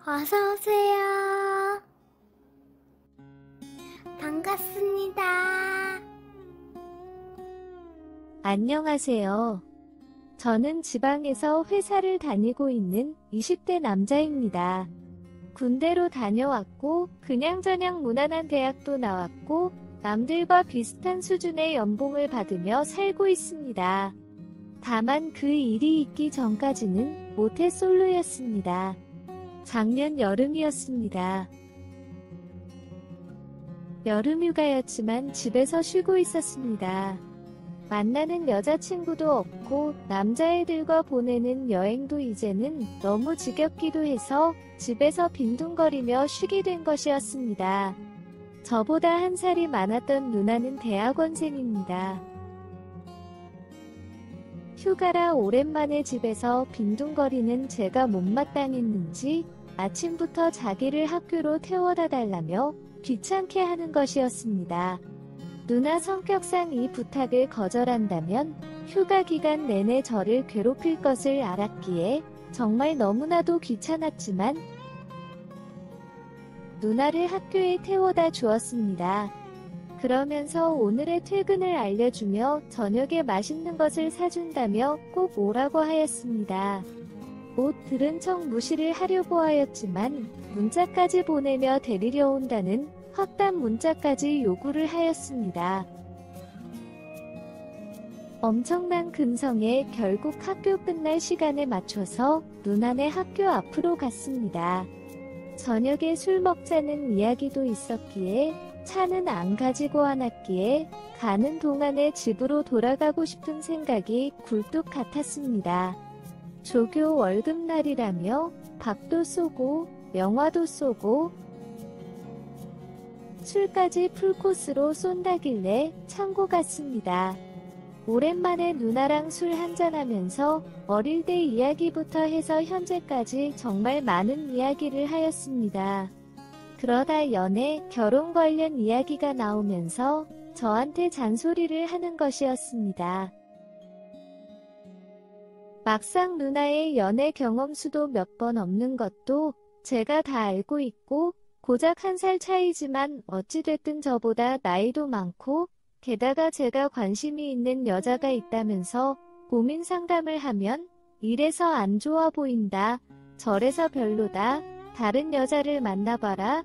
어서 오세요. 반갑습니다. 안녕하세요. 저는 지방에서 회사를 다니고 있는 20대 남자입니다. 군대로 다녀왔고 그냥저냥 무난한 대학도 나왔고 남들과 비슷한 수준의 연봉을 받으며 살고 있습니다. 다만 그 일이 있기 전까지는 모태솔로였습니다. 작년 여름이었습니다. 여름휴가였지만 집에서 쉬고 있었습니다. 만나는 여자친구도 없고 남자애들과 보내는 여행도 이제는 너무 지겹기도 해서 집에서 빈둥거리며 쉬게 된 것이었습니다. 저보다 한 살이 많았던 누나는 대학원생입니다. 휴가라 오랜만에 집에서 빈둥거리는 제가 못마땅했는지 아침부터 자기를 학교로 태워다 달라며 귀찮게 하는 것이었습니다. 누나 성격상 이 부탁을 거절한다면 휴가 기간 내내 저를 괴롭힐 것을 알았기에 정말 너무나도 귀찮았지만 누나를 학교에 태워다 주었습니다. 그러면서 오늘의 퇴근을 알려주며 저녁에 맛있는 것을 사준다며 꼭 오라고 하였습니다. 못 들은 척 무시를 하려고 하였지만 문자까지 보내며 데리려 온다는 확답 문자까지 요구를 하였습니다. 엄청난 근성에 결국 학교 끝날 시간에 맞춰서 누나네 학교 앞으로 갔습니다. 저녁에 술 먹자는 이야기도 있었기에 차는 안 가지고 왔기에 가는 동안에 집으로 돌아가고 싶은 생각이 굴뚝 같았습니다. 조교 월급날이라며 밥도 쏘고 영화도 쏘고 술까지 풀코스로 쏜다길래 참고 갔습니다. 오랜만에 누나랑 술 한잔하면서 어릴 때 이야기부터 해서 현재까지 정말 많은 이야기를 하였습니다. 그러다 연애, 결혼 관련 이야기가 나오면서 저한테 잔소리를 하는 것이었습니다. 막상 누나의 연애 경험 수도 몇 번 없는 것도 제가 다 알고 있고 고작 1살 차이지만 어찌됐든 저보다 나이도 많고 게다가 제가 관심이 있는 여자가 있다면서 고민 상담을 하면 이래서 안 좋아 보인다, 저래서 별로다, 다른 여자를 만나봐라.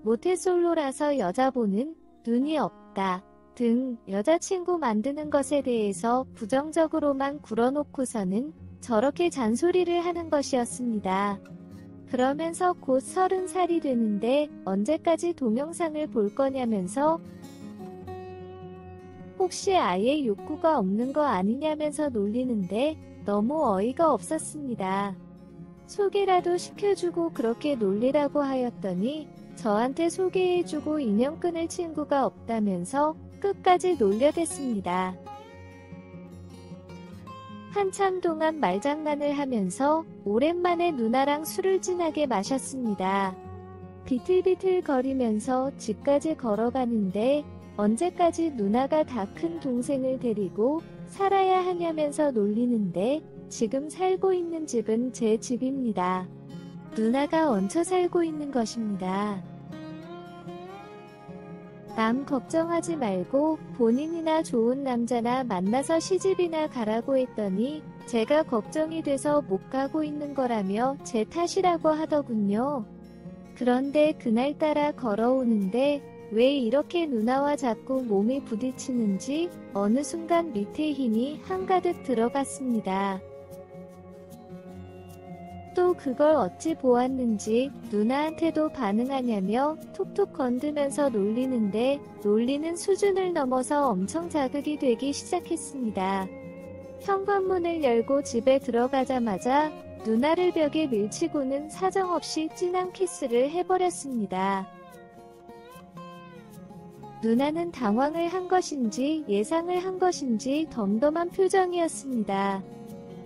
모태솔로라서 여자 보는 눈이 없다 등 여자친구 만드는 것에 대해서 부정적으로만 굴어놓고서는 저렇게 잔소리를 하는 것이었습니다. 그러면서 곧 30살이 되는데 언제까지 동영상을 볼 거냐면서 혹시 아예 욕구가 없는 거 아니냐면서 놀리는데 너무 어이가 없었습니다. 소개라도 시켜주고 그렇게 놀리라고 하였더니 저한테 소개해주고 인연 끊을 친구가 없다면서 끝까지 놀려댔습니다. 한참 동안 말장난을 하면서 오랜만에 누나랑 술을 진하게 마셨습니다. 비틀비틀 거리면서 집까지 걸어가는데 언제까지 누나가 다 큰 동생을 데리고 살아야 하냐면서 놀리는데 지금 살고 있는 집은 제 집입니다. 누나가 얹혀 살고 있는 것입니다. 남 걱정하지 말고 본인이나 좋은 남자나 만나서 시집이나 가라고 했더니 제가 걱정이 돼서 못 가고 있는 거라며 제 탓이라고 하더군요. 그런데 그날따라 걸어오는데 왜 이렇게 누나와 자꾸 몸이 부딪히는지 어느 순간 밑에 힘이 한가득 들어갔습니다. 또 그걸 어찌 보았는지 누나한테도 반응하냐며 툭툭 건들면서 놀리는데 놀리는 수준을 넘어서 엄청 자극이 되기 시작했습니다. 현관문을 열고 집에 들어가자마자 누나를 벽에 밀치고는 사정없이 진한 키스를 해버렸습니다. 누나는 당황을 한 것인지 예상을 한 것인지 덤덤한 표정이었습니다.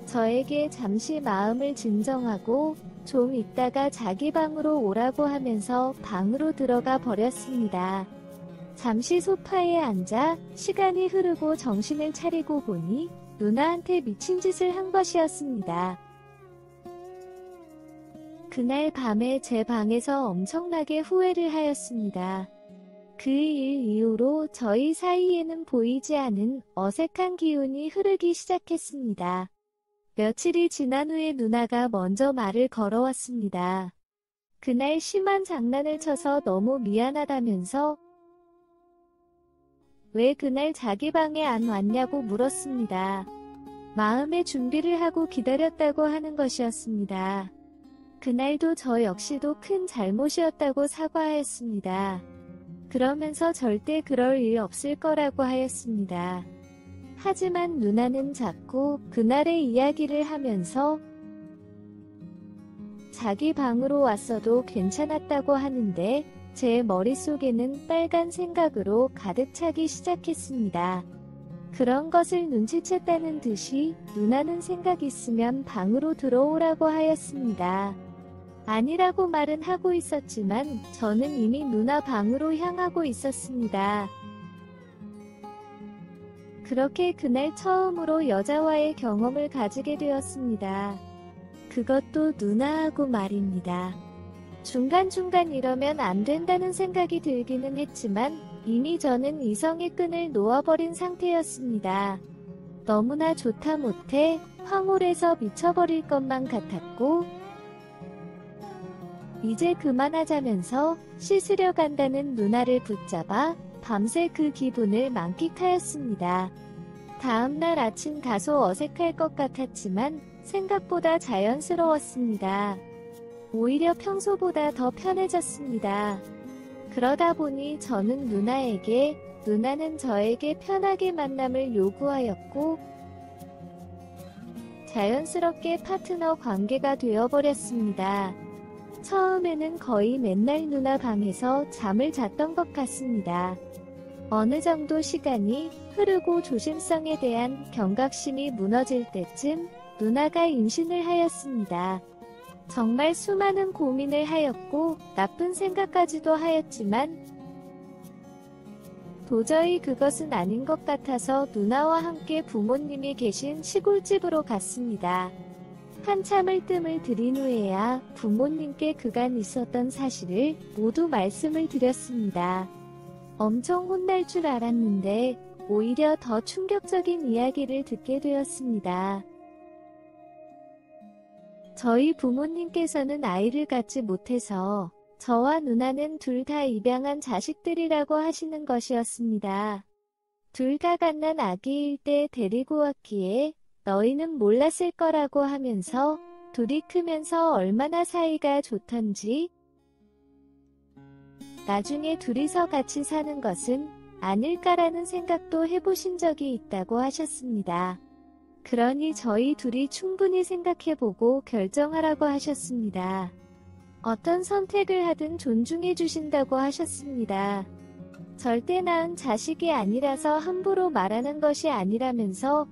저에게 잠시 마음을 진정하고 좀 있다가 자기 방으로 오라고 하면서 방으로 들어가 버렸습니다. 잠시 소파에 앉아 시간이 흐르고 정신을 차리고 보니 누나한테 미친 짓을 한 것이었습니다. 그날 밤에 제 방에서 엄청나게 후회를 하였습니다. 그 일 이후로 저희 사이에는 보이지 않은 어색한 기운이 흐르기 시작했습니다. 며칠이 지난 후에 누나가 먼저 말을 걸어왔습니다. 그날 심한 장난을 쳐서 너무 미안하다면서 왜 그날 자기 방에 안 왔냐고 물었습니다. 마음의 준비를 하고 기다렸다고 하는 것이었습니다. 그날도 저 역시도 큰 잘못이었다고 사과하였습니다. 그러면서 절대 그럴 일 없을 거라고 하였습니다. 하지만 누나는 자꾸 그날의 이야기를 하면서 자기 방으로 왔어도 괜찮았다고 하는데 제 머릿속에는 빨간 생각으로 가득 차기 시작했습니다. 그런 것을 눈치챘다는 듯이 누나는 생각 있으면 방으로 들어오라고 하였습니다. 아니라고 말은 하고 있었지만 저는 이미 누나 방으로 향하고 있었습니다. 그렇게 그날 처음으로 여자와의 경험을 가지게 되었습니다. 그것도 누나하고 말입니다. 중간중간 이러면 안 된다는 생각이 들기는 했지만 이미 저는 이성의 끈을 놓아버린 상태였습니다. 너무나 좋다 못해 황홀해서 미쳐버릴 것만 같았고 이제 그만하자면서 씻으려 간다는 누나를 붙잡아 밤새 그 기분을 만끽하였습니다. 다음날 아침 다소 어색할 것 같았지만 생각보다 자연스러웠습니다. 오히려 평소보다 더 편해졌습니다. 그러다 보니 저는 누나에게, 누나는 저에게 편하게 만남을 요구하였고 자연스럽게 파트너 관계가 되어버렸습니다. 처음에는 거의 맨날 누나 방에서 잠을 잤던 것 같습니다. 어느 정도 시간이 흐르고 조심성에 대한 경각심이 무너질 때쯤 누나가 임신을 하였습니다. 정말 수많은 고민을 하였고 나쁜 생각까지도 하였지만 도저히 그것은 아닌 것 같아서 누나와 함께 부모님이 계신 시골집으로 갔습니다. 한참을 뜸을 들인 후에야 부모님께 그간 있었던 사실을 모두 말씀을 드렸습니다. 엄청 혼날 줄 알았는데 오히려 더 충격적인 이야기를 듣게 되었습니다. 저희 부모님께서는 아이를 갖지 못해서 저와 누나는 둘 다 입양한 자식들이라고 하시는 것이었습니다. 둘 다 갓난 아기일 때 데리고 왔기에 너희는 몰랐을 거라고 하면서 둘이 크면서 얼마나 사이가 좋던지 나중에 둘이서 같이 사는 것은 아닐까라는 생각도 해보신 적이 있다고 하셨습니다. 그러니 저희 둘이 충분히 생각해보고 결정하라고 하셨습니다. 어떤 선택을 하든 존중해 주신다고 하셨습니다. 절대 낳은 자식이 아니라서 함부로 말하는 것이 아니라면서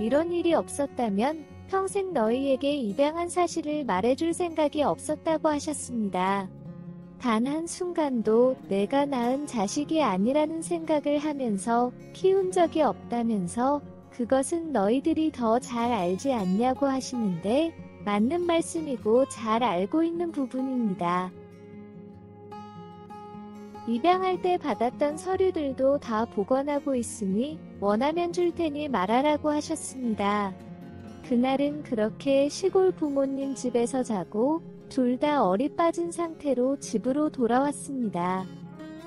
이런 일이 없었다면 평생 너희에게 입양한 사실을 말해줄 생각이 없었다고 하셨습니다. 단 한순간도 내가 낳은 자식이 아니라는 생각을 하면서 키운 적이 없다면서 그것은 너희들이 더 잘 알지 않냐고 하시는데 맞는 말씀이고 잘 알고 있는 부분입니다. 입양할 때 받았던 서류들도 다 복원하고 있으니 원하면 줄 테니 말하라고 하셨습니다. 그날은 그렇게 시골 부모님 집에서 자고 둘 다 얼이 빠진 상태로 집으로 돌아왔습니다.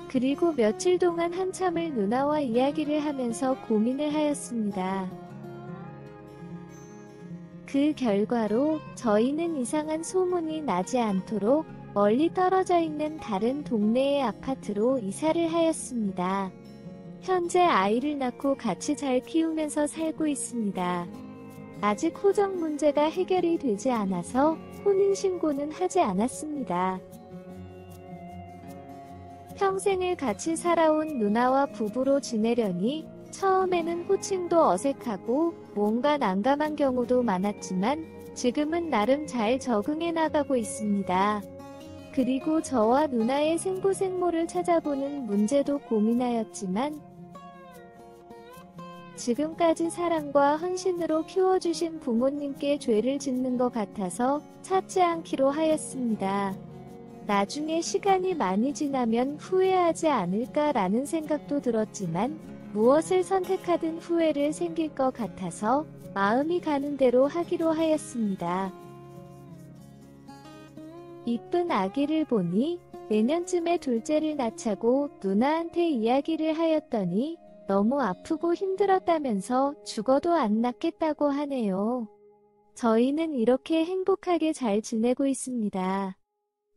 그리고 며칠 동안 한참을 누나와 이야기를 하면서 고민을 하였습니다. 그 결과로 저희는 이상한 소문이 나지 않도록 멀리 떨어져 있는 다른 동네의 아파트로 이사를 하였습니다. 현재 아이를 낳고 같이 잘 키우면서 살고 있습니다. 아직 호적 문제가 해결이 되지 않아서 혼인신고는 하지 않았습니다. 평생을 같이 살아온 누나와 부부로 지내려니 처음에는 호칭도 어색하고 뭔가 난감한 경우도 많았지만 지금은 나름 잘 적응해 나가고 있습니다. 그리고 저와 누나의 생부생모를 찾아보는 문제도 고민하였지만 지금까지 사랑과 헌신으로 키워주신 부모님께 죄를 짓는 것 같아서 찾지 않기로 하였습니다. 나중에 시간이 많이 지나면 후회하지 않을까라는 생각도 들었지만 무엇을 선택하든 후회를 생길 것 같아서 마음이 가는 대로 하기로 하였습니다. 이쁜 아기를 보니 내년쯤에 둘째를 낳자고 누나한테 이야기를 하였더니 너무 아프고 힘들었다면서 죽어도 안 낫겠다고 하네요. 저희는 이렇게 행복하게 잘 지내고 있습니다.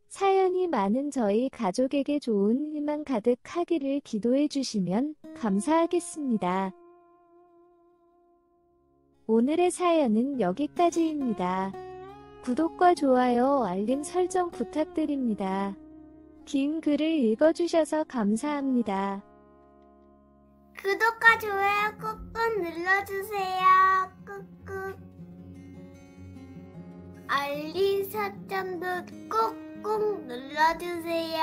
사연이 많은 저희 가족에게 좋은 일만 가득하기를 기도해 주시면 감사하겠습니다. 오늘의 사연은 여기까지입니다. 구독과 좋아요, 알림 설정 부탁드립니다. 긴 글을 읽어주셔서 감사합니다. 구독과 좋아요 꾹꾹 눌러주세요. 꾹꾹. 알림 설정도 꾹꾹 눌러주세요.